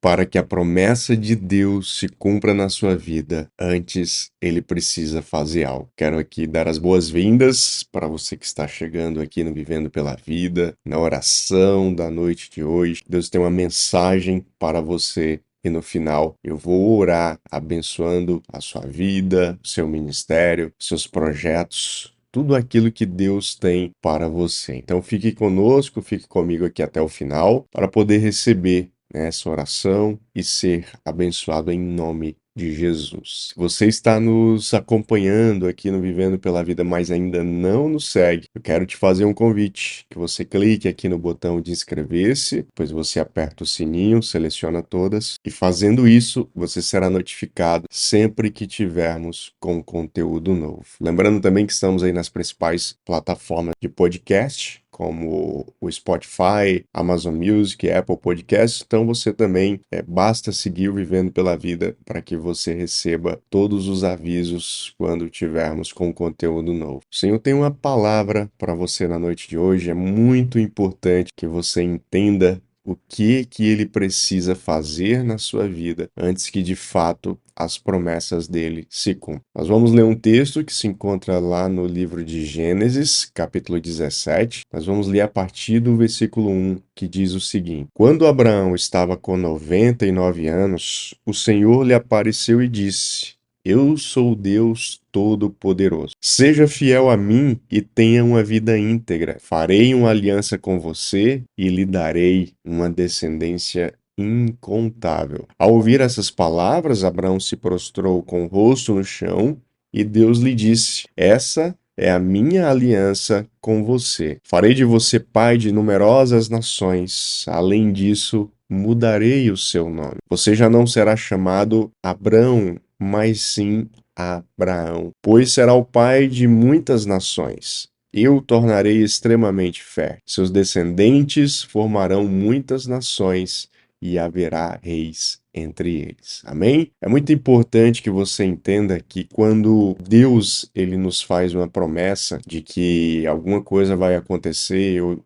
para que a promessa de Deus se cumpra na sua vida, antes ele precisa fazer algo. Quero aqui dar as boas-vindas para você que está chegando aqui no Vivendo pela Vida, na oração da noite de hoje. Deus tem uma mensagem para você. E no final eu vou orar abençoando a sua vida, o seu ministério, seus projetos, tudo aquilo que Deus tem para você. Então fique conosco, fique comigo aqui até o final para poder receber essa oração e ser abençoado em nome de Jesus. Se você está nos acompanhando aqui no Vivendo pela Vida, mas ainda não nos segue, eu quero te fazer um convite, que você clique aqui no botão de inscrever-se, depois você aperta o sininho, seleciona todas, e fazendo isso, você será notificado sempre que tivermos com conteúdo novo. Lembrando também que estamos aí nas principais plataformas de podcast, como o Spotify, Amazon Music, Apple Podcasts. Então você também basta seguir o Vivendo pela Vida para que você receba todos os avisos quando tivermos com conteúdo novo. O Senhor tem uma palavra para você na noite de hoje. É muito importante que você entenda o que ele precisa fazer na sua vida antes que de fato as promessas dele se cumpram. Nós vamos ler um texto que se encontra lá no livro de Gênesis, capítulo 17. Nós vamos ler a partir do versículo 1, que diz o seguinte: Quando Abraão estava com 99 anos, o Senhor lhe apareceu e disse: Eu sou o Deus Todo-Poderoso. Seja fiel a mim e tenha uma vida íntegra. Farei uma aliança com você e lhe darei uma descendência incontável. Ao ouvir essas palavras, Abraão se prostrou com o rosto no chão e Deus lhe disse: Essa é a minha aliança com você. Farei de você pai de numerosas nações. Além disso, mudarei o seu nome. Você já não será chamado Abrão, mas sim Abraão, pois será o pai de muitas nações. Eu o tornarei extremamente fértil. Seus descendentes formarão muitas nações e haverá reis entre eles. Amém? É muito importante que você entenda que quando Deus ele nos faz uma promessa de que alguma coisa vai acontecer ou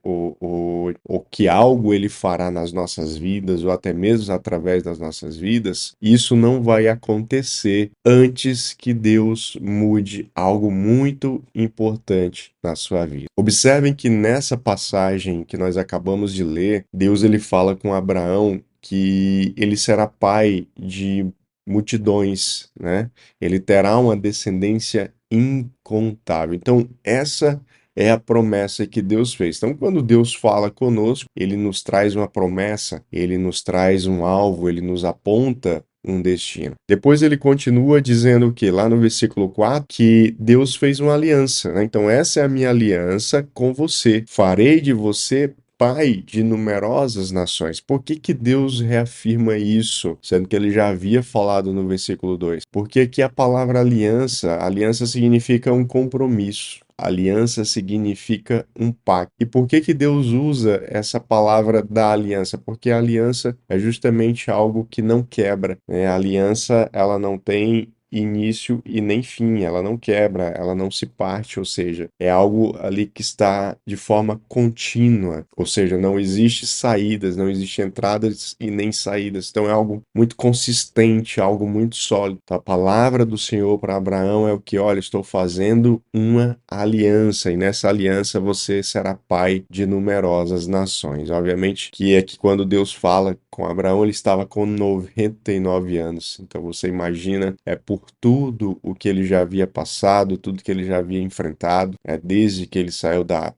que algo ele fará nas nossas vidas ou até mesmo através das nossas vidas, isso não vai acontecer antes que Deus mude algo muito importante na sua vida. Observem que nessa passagem que nós acabamos de ler, Deus ele fala com Abraão que ele será pai de multidões, né? Ele terá uma descendência incontável. Então, essa é a promessa que Deus fez. Então, quando Deus fala conosco, ele nos traz uma promessa, ele nos traz um alvo, ele nos aponta um destino. Depois ele continua dizendo que lá no versículo 4, que Deus fez uma aliança, né? Então, essa é a minha aliança com você. Farei de você pai de numerosas nações. Por que Deus reafirma isso, sendo que ele já havia falado no versículo 2? Porque aqui a palavra aliança significa um compromisso. Aliança significa um pacto. E por que Deus usa essa palavra da aliança? Porque a aliança é justamente algo que não quebra, né? A aliança, ela não tem início e nem fim, ela não quebra, ela não se parte, ou seja, é algo ali que está de forma contínua, ou seja, não existe saídas, não existe entradas e nem saídas, então é algo muito consistente, algo muito sólido. Então, a palavra do Senhor para Abraão é o que, olha, estou fazendo uma aliança, e nessa aliança você será pai de numerosas nações. Obviamente que é que quando Deus fala com Abraão, ele estava com 99 anos, então você imagina, por tudo o que ele já havia passado, tudo que ele já havia enfrentado, desde que ele saiu da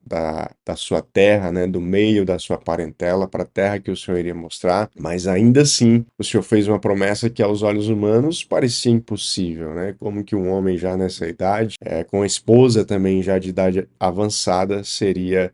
sua terra, né, do meio da sua parentela para a terra que o Senhor iria mostrar, mas ainda assim o Senhor fez uma promessa que aos olhos humanos parecia impossível, né? Como que um homem já nessa idade, com a esposa também já de idade avançada, seria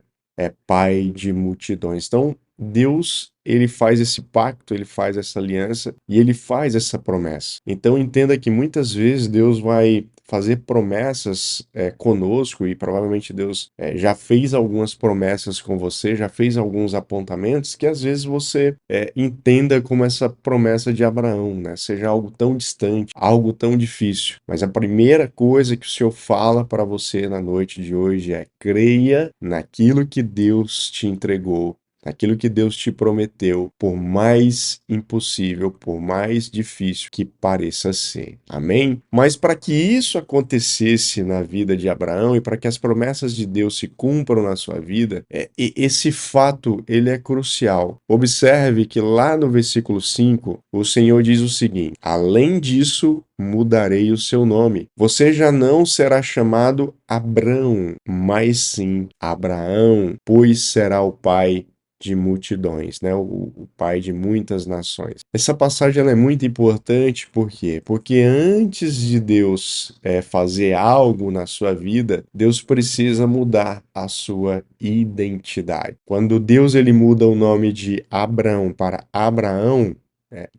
pai de multidões. Então, Deus, ele faz esse pacto, ele faz essa aliança e ele faz essa promessa. Então entenda que muitas vezes Deus vai fazer promessas conosco, e provavelmente Deus já fez algumas promessas com você, já fez alguns apontamentos que às vezes você entenda como essa promessa de Abraão, né? Seja algo tão distante, algo tão difícil. Mas a primeira coisa que o Senhor fala para você na noite de hoje é: creia naquilo que Deus te entregou naquilo que Deus te prometeu, por mais impossível, por mais difícil que pareça ser. Amém? Mas para que isso acontecesse na vida de Abraão e para que as promessas de Deus se cumpram na sua vida, esse fato ele é crucial. Observe que lá no versículo 5, o Senhor diz o seguinte: além disso, mudarei o seu nome. Você já não será chamado Abrão, mas sim Abraão, pois será o pai de multidões, né? O pai de muitas nações. Essa passagem ela é muito importante, por quê? Porque antes de Deus fazer algo na sua vida, Deus precisa mudar a sua identidade. Quando Deus ele muda o nome de Abrão para Abraão,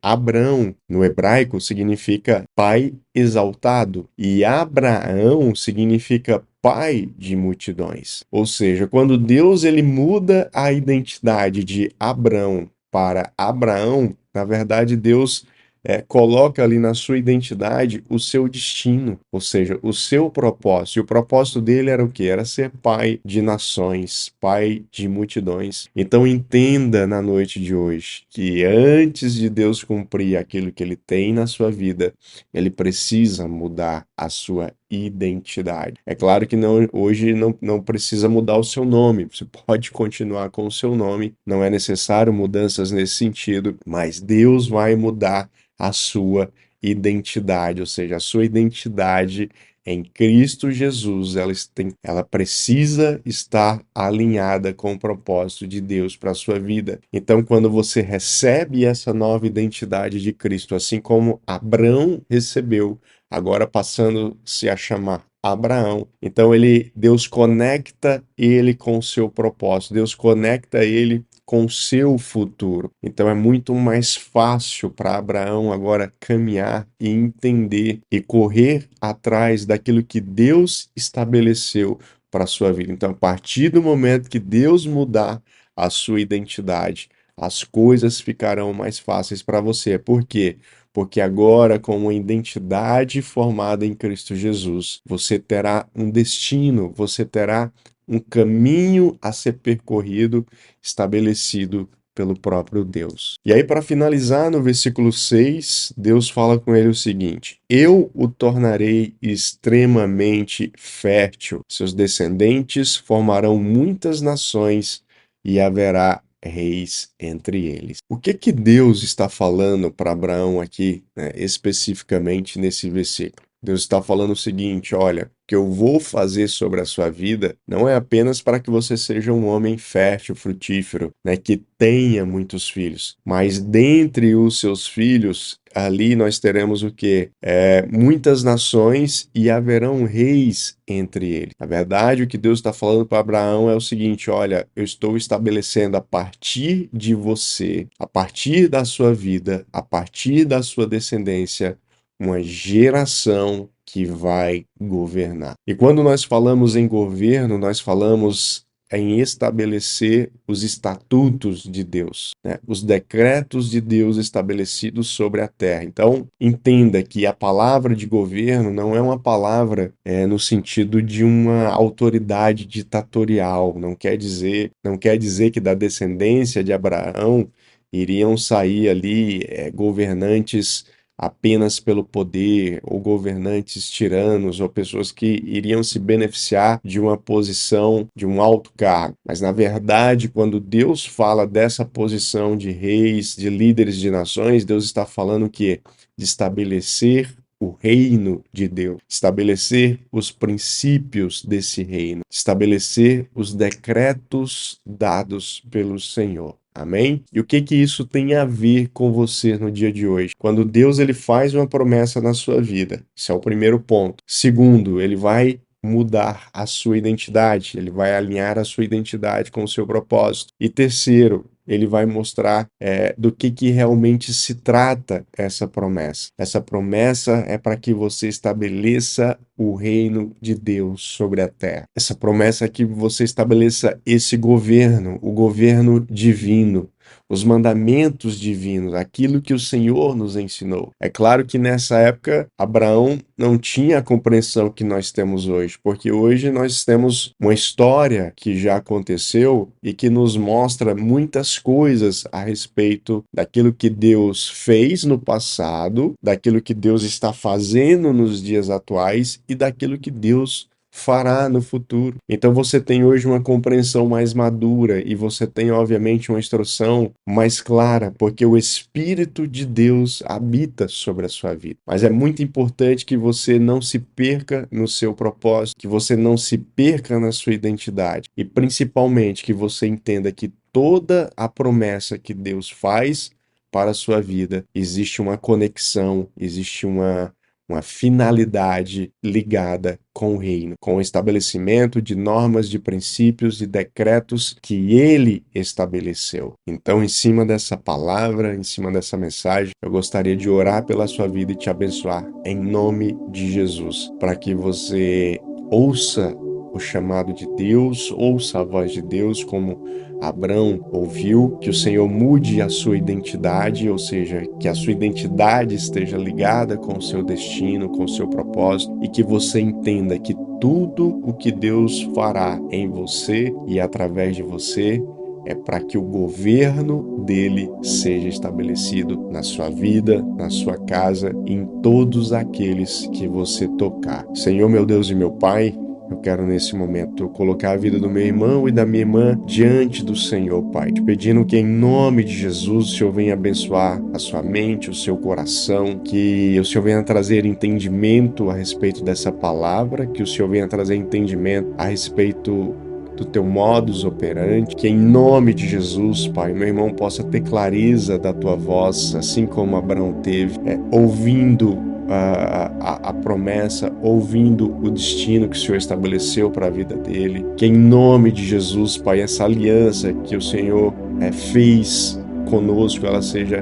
Abrão, no hebraico, significa pai exaltado, e Abraão significa pai de multidões. Ou seja, quando Deus ele muda a identidade de Abrão para Abraão, na verdade, Deus coloca ali na sua identidade o seu destino, ou seja, o seu propósito. E o propósito dele era o quê? Era ser pai de nações, pai de multidões. Então entenda na noite de hoje que antes de Deus cumprir aquilo que ele tem na sua vida, ele precisa mudar a sua identidade. É claro que hoje não precisa mudar o seu nome, você pode continuar com o seu nome, não é necessário mudanças nesse sentido, mas Deus vai mudar a sua identidade, ou seja, a sua identidade em Cristo Jesus, ela precisa estar alinhada com o propósito de Deus para a sua vida. Então, quando você recebe essa nova identidade de Cristo, assim como Abrão recebeu, agora passando-se a chamar Abraão. Então Deus conecta ele com o seu propósito, Deus conecta ele com o seu futuro. Então é muito mais fácil para Abraão agora caminhar e entender e correr atrás daquilo que Deus estabeleceu para a sua vida. Então, a partir do momento que Deus mudar a sua identidade, as coisas ficarão mais fáceis para você. Por quê? Porque agora, com uma identidade formada em Cristo Jesus, você terá um destino, você terá um caminho a ser percorrido, estabelecido pelo próprio Deus. E aí, para finalizar, no versículo 6, Deus fala com ele o seguinte: eu o tornarei extremamente fértil, seus descendentes formarão muitas nações e haverá reis entre eles. O que Deus está falando para Abraão aqui, né, especificamente nesse versículo? Deus está falando o seguinte: olha, o que eu vou fazer sobre a sua vida não é apenas para que você seja um homem fértil, frutífero, né, que tenha muitos filhos, mas dentre os seus filhos, ali nós teremos o quê? Muitas nações e haverão reis entre eles. Na verdade, o que Deus está falando para Abraão é o seguinte: olha, eu estou estabelecendo a partir de você, a partir da sua vida, a partir da sua descendência, uma geração que vai governar. E quando nós falamos em governo, nós falamos em estabelecer os estatutos de Deus, né? Os decretos de Deus estabelecidos sobre a terra. Então, entenda que a palavra de governo não é uma palavra no sentido de uma autoridade ditatorial. Não quer dizer que da descendência de Abraão iriam sair ali governantes apenas pelo poder, ou governantes tiranos, ou pessoas que iriam se beneficiar de uma posição, de um alto cargo. Mas, na verdade, quando Deus fala dessa posição de reis, de líderes de nações, Deus está falando que de estabelecer o reino de Deus, estabelecer os princípios desse reino, estabelecer os decretos dados pelo Senhor. Amém? E o que isso tem a ver com você no dia de hoje? Quando Deus ele faz uma promessa na sua vida, esse é o primeiro ponto. Segundo, ele vai mudar a sua identidade, ele vai alinhar a sua identidade com o seu propósito. E terceiro, ele vai mostrar do que realmente se trata essa promessa. Essa promessa é para que você estabeleça o reino de Deus sobre a terra. Essa promessa é que você estabeleça esse governo, o governo divino, os mandamentos divinos, aquilo que o Senhor nos ensinou. É claro que nessa época Abraão não tinha a compreensão que nós temos hoje, porque hoje nós temos uma história que já aconteceu e que nos mostra muitas coisas a respeito daquilo que Deus fez no passado, daquilo que Deus está fazendo nos dias atuais e daquilo que Deus fará no futuro. Então você tem hoje uma compreensão mais madura e você tem, obviamente, uma instrução mais clara, porque o Espírito de Deus habita sobre a sua vida. Mas é muito importante que você não se perca no seu propósito, que você não se perca na sua identidade e, principalmente, que você entenda que toda a promessa que Deus faz para a sua vida, existe uma conexão, existe uma finalidade ligada com o reino, com o estabelecimento de normas, de princípios e decretos que ele estabeleceu. Então, em cima dessa palavra, em cima dessa mensagem, eu gostaria de orar pela sua vida e te abençoar em nome de Jesus, para que você ouça o chamado de Deus, ouça a voz de Deus como Abrão ouviu, que o Senhor mude a sua identidade, ou seja, que a sua identidade esteja ligada com o seu destino, com o seu propósito, e que você entenda que tudo o que Deus fará em você e através de você é para que o governo dele seja estabelecido na sua vida, na sua casa e em todos aqueles que você tocar. Senhor, meu Deus e meu Pai, eu quero nesse momento colocar a vida do meu irmão e da minha irmã diante do Senhor, Pai, te pedindo que em nome de Jesus o Senhor venha abençoar a sua mente, o seu coração, que o Senhor venha trazer entendimento a respeito dessa palavra, que o Senhor venha trazer entendimento a respeito do teu modus operandi, que em nome de Jesus, Pai, meu irmão possa ter clareza da tua voz, assim como Abraão teve, ouvindo a promessa, ouvindo o destino que o Senhor estabeleceu para a vida dele. Que em nome de Jesus, Pai, essa aliança que o Senhor fez conosco, ela seja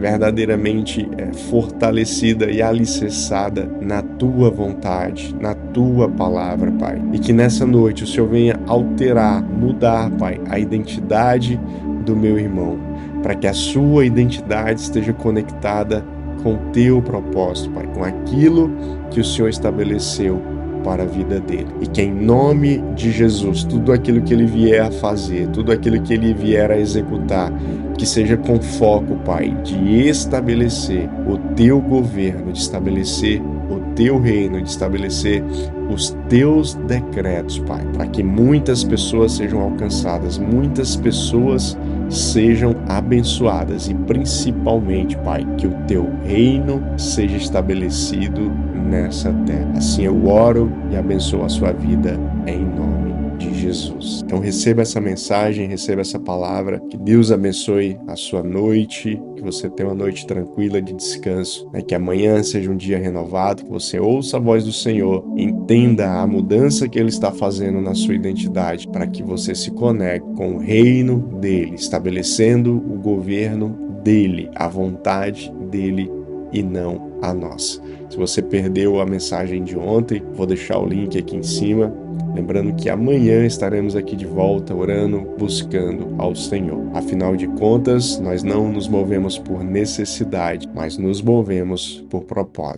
verdadeiramente fortalecida e alicerçada na tua vontade, na tua palavra, Pai. E que nessa noite o Senhor venha alterar, mudar, Pai, a identidade do meu irmão, para que a sua identidade esteja conectada com o teu propósito, Pai, com aquilo que o Senhor estabeleceu para a vida dele. E que em nome de Jesus, tudo aquilo que ele vier a fazer, tudo aquilo que ele vier a executar, que seja com foco, Pai, de estabelecer o teu governo, de estabelecer o teu reino, de estabelecer os teus decretos, Pai, para que muitas pessoas sejam alcançadas, muitas pessoas sejam abençoadas e principalmente, Pai, que o teu reino seja estabelecido nessa terra. Assim eu oro e abençoo a sua vida em nome de Jesus. Então receba essa mensagem, receba essa palavra, que Deus abençoe a sua noite, que você tenha uma noite tranquila de descanso, que amanhã seja um dia renovado, que você ouça a voz do Senhor, entenda a mudança que Ele está fazendo na sua identidade, para que você se conecte com o reino dEle, estabelecendo o governo dEle, a vontade dEle e não a nossa. Se você perdeu a mensagem de ontem, vou deixar o link aqui em cima. Lembrando que amanhã estaremos aqui de volta, orando, buscando ao Senhor. Afinal de contas, nós não nos movemos por necessidade, mas nos movemos por propósito.